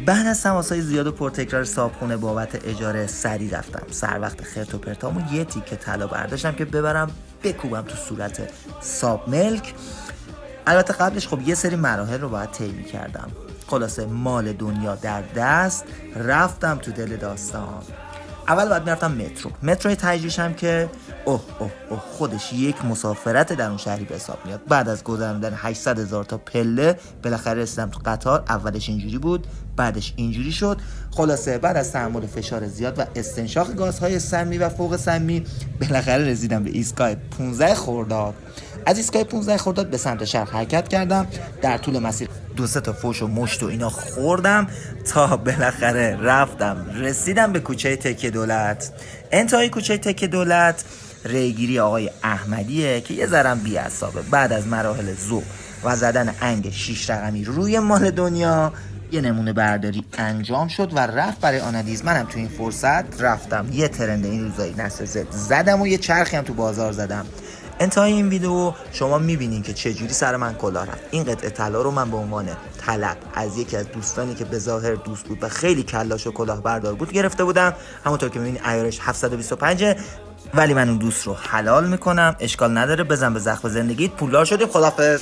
بعد از تماس‌های زیاد و پرتکرار صابخونه بابت اجاره سری رفتم سر وقت خرت و پرتامو یه تیکه طلا برداشتم که ببرم بکوبم تو صورت صاب ملک. البته قبلش خب یه سری مراحل رو باید طی می‌کردم. خلاصه مال دنیا در دست رفتم تو دل داستان. اول باید میرفتم متروی تجریش هم که اوه خودش یک مسافرت در اون شهری به حساب میاد. بعد از گذراندن 800,000 تا پله بالاخره رسیدم تو قطار. اولش اینجوری بود، بعدش اینجوری شد. خلاصه بعد از تحمل فشار زیاد و استنشاق گازهای سمی و فوق سمی بالاخره رسیدم به ایستگاه 15 خرداد. از ایستگاه 15 خرداد به سمت شرق حرکت کردم. در طول مسیر 2-3 تا فوش و مشت و اینا خوردم تا بالاخره رسیدم به کوچه تکیه دولت. انتهای کوچه تکیه دولت ریگیری آقای احمدیه که یه ذرم بی‌عصابه. بعد از مراحل ذوق و زدن انگ 6 رقمی روی مال دنیا یه نمونه برداری انجام شد و رفت برای آنالیز. منم تو این فرصت رفتم یه ترند این روزایی نسل زد زدم و یه چرخی هم تو بازار زدم. انتهای این ویدیو شما میبینین که چجوری سر من کلاه رفت. این قطعه طلا رو من به عنوان طلب از یکی از دوستانی که به ظاهر دوست بود و خیلی کلاش و کلاه بردار بود گرفته بودم. همونطور که میبینین عیارش 725، ولی من اون دوست رو حلال میکنم، اشکال نداره، بزن به زخم زندگیت، پولدار شدیم، خداحافظ.